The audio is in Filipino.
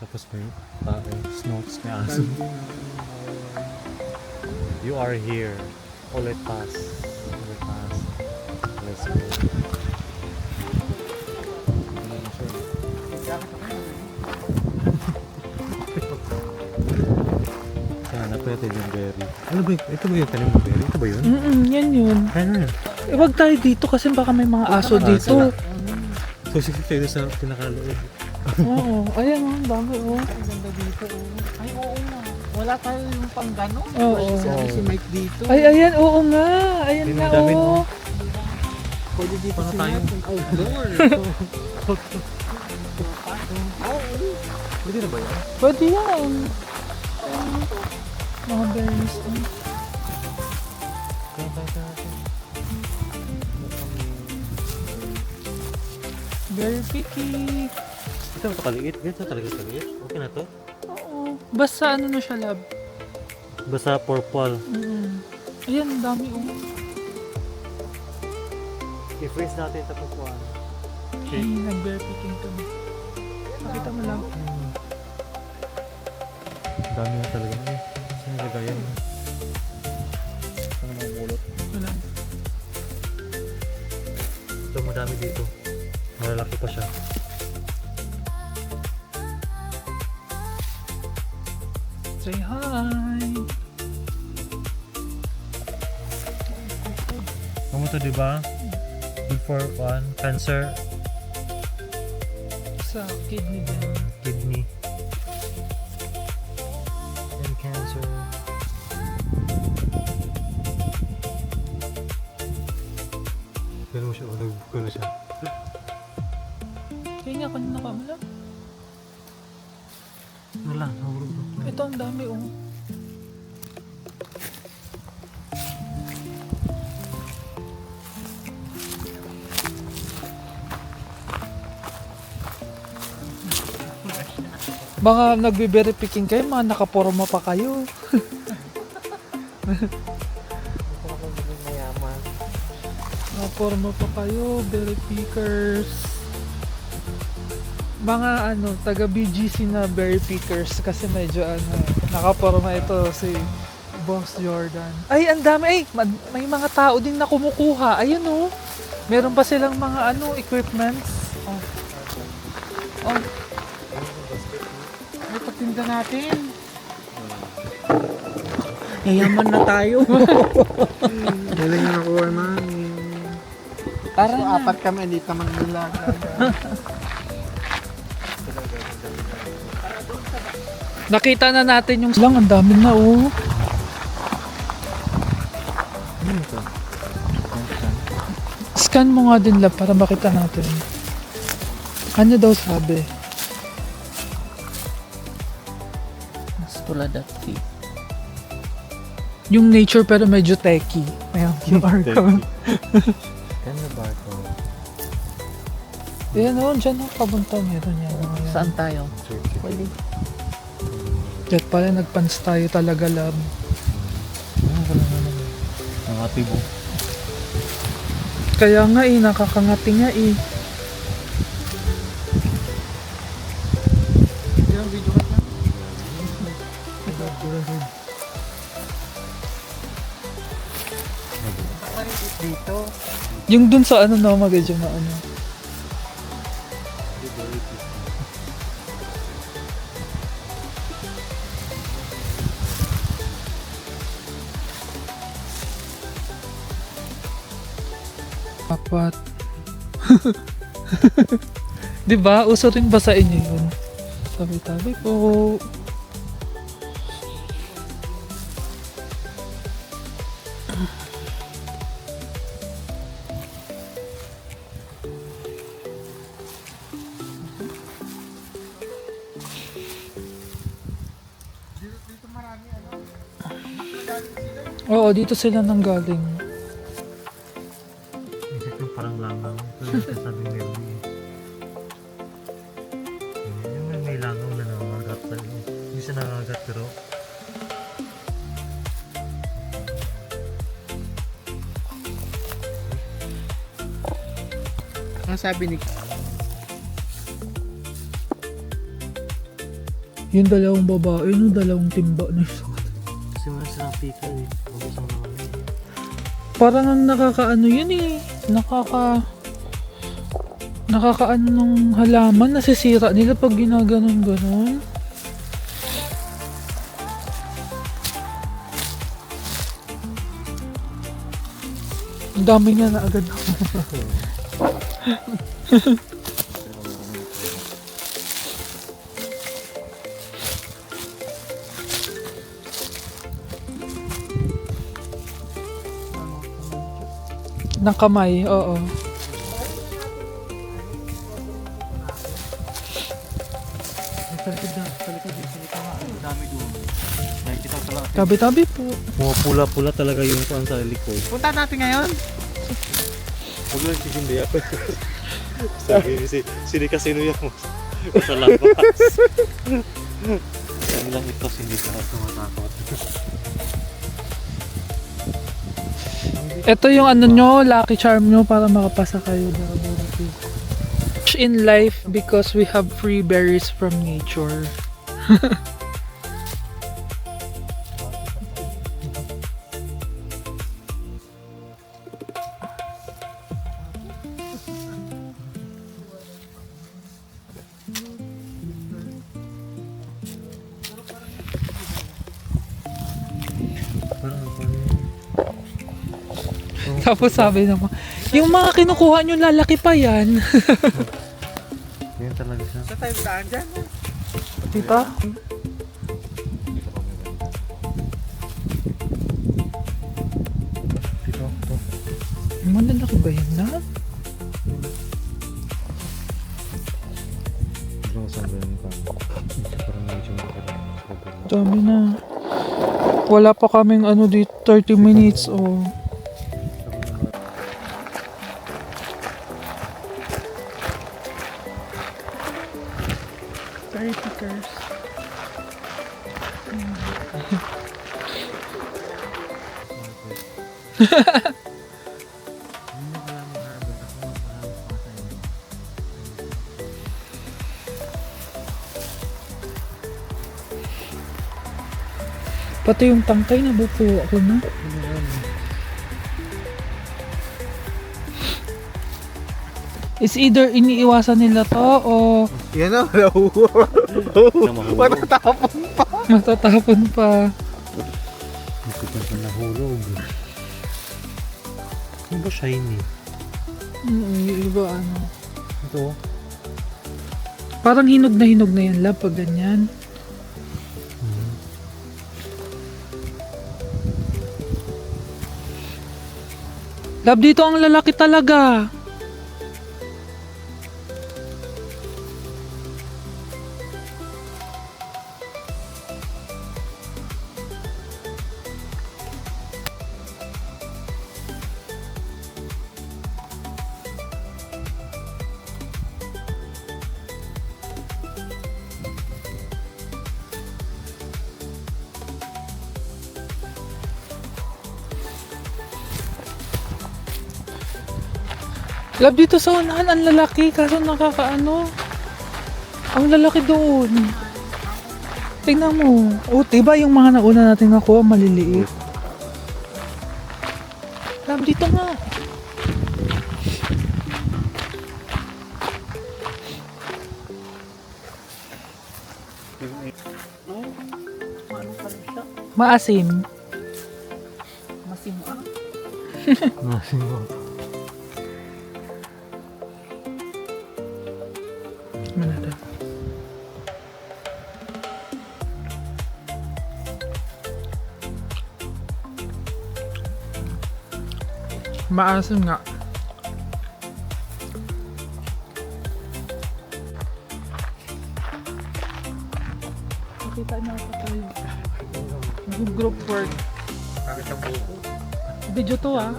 Tapos may snokes, may aso. You are here. Ulit pass. Ulit pass. Let's go. Sana pwede yung berry. Ano ba yun? Ito ba yung tanim ng berry? Ito ba yun? Yan yun. Ano yun? Huwag tayo dito kasi baka may mga aso dito. So, sige kayo sa pinakaloob. Oo. Ayan o, ang dami o. Ang ganda dito. Oh. Ay, oo nga. Wala tayo yung pang gano'n. Oo. Sabi si Mike dito. Ay, ayan, oo nga. Ayan Yun nga ang dami, o. no? Pwede dito Para si tayo. Mike. Outdoor. Pwede na ba yan? Pwede yan. Mga berries. Berry picky. Ito ito kaliit. Ganito talaga kaliit. Okay na to? Oo. Basta ano na siya, lab. Basta purple. Ayan, ang dami o. I-freeze natin ito po. Ay, nag-berry picking kami. Nakita mo lang. Dami na talaga. Saan nilagay yan? Saan naman mulot? Wala. Ito madami dito. Malalaki pa siya. Say hi! Ano to, diba? Before cancer, Sa kidney din. kidney, and cancer. Pero mo siya, nagbuko na siya. Kaya nga kanina ka mo lang. Wala, nahulog na. Ito ang dami oh. Baka nagbe-berry picking kayo, mga nakaporma pa kayo. Mayaman. Nakaporma pa kayo, berry pickers. Mga ano, taga BGC na berry pickers kasi medyo ano, nakaporma ito si Boss Jordan. Ay, ang dami. Ay, may mga tao din na kumukuha. Ayun oh. Meron pa silang mga ano, equipments. Oh. Oh. Ay, pagtinda natin. Yayaman na tayo. Galing na ako, man. Tara So, na. apat kami, hindi ka magbilag. Nakita na natin yung lang, ang dami na oh. Scan mo nga din lab para makita natin. Ano daw sabi? Tuladati. Yung nature pero medyo techy. Ayan, QR code. Ganda ba ito? Ayan oh, dyan oh, papunta meron yan. Ayan. Saan tayo? Pwede. Diyan pala nagpans tayo talaga lab. Nangati mo. Kaya nga eh, nakakangati nga eh. Yung video ka na? Dito. Yung dun sa ano na medyo na ano. Apat. 'Di ba? Uso rin ba sa inyo yun? Tabi-tabi po. Oo, dito sila nang galing. Isip ko parang langaw. Pero sabi meron eh. Yung may langaw na nangangagat. Hindi siya nangangagat pero Ang sabi ni Yung dalawang babae, yung dalawang timba na isa. Kasi wala silang picker eh. Ubus ang naman eh. Parang ang nakakaano yun eh. Nakakaano ng halaman, nasisira nila pag ginaganon-ganon. Ang dami niya na agad ako. Ng kamay, oo. Sa likod na, sa likod nga. Ang dami doon. Nakikita talaga. Tabi-tabi po. Mga pula-pula talaga yung kuan sa likod. Punta natin ngayon. Huwag lang sisindi ako. Sabi sini kasino yan mo. Sa labas. Sabi lang ito, hindi ka tumatakot. Ito yung ano nyo, lucky charm nyo para makapasa kayo. In life because we have free berries from nature. Tapos sabi naman, yung mga kinukuha nyo lalaki pa yan. Yan talaga siya. Sa tayo daan dyan. Diba? Dito, ito. Malalaki ba yan na? Ito sa ganyan pa. Parang medyo makalang. Dami na. Wala pa kaming ano dito, 30 minutes o... Berry pickers. Pati yung tangkay na buko ako na. It's either iniiwasan nila to o Yan na, nahuhulog. Matatapon pa. matatapon pa. Hindi ko pa nahulog. Ano ba shiny? Yung iba ano. Ito. Parang hinog na yan lab pag ganyan. Lab dito ang lalaki talaga. Lab dito sa unahan ang lalaki kaso nakakaano. Ang lalaki doon. Tingnan mo. O, diba yung mga nauna natin nakuha maliliit? Lab dito nga. Maasim. Masim ah. Nasing mo. Manada. Maasim nga. Nakita niyo ako tayo. Group work. Bakit ang buko? Video to ah.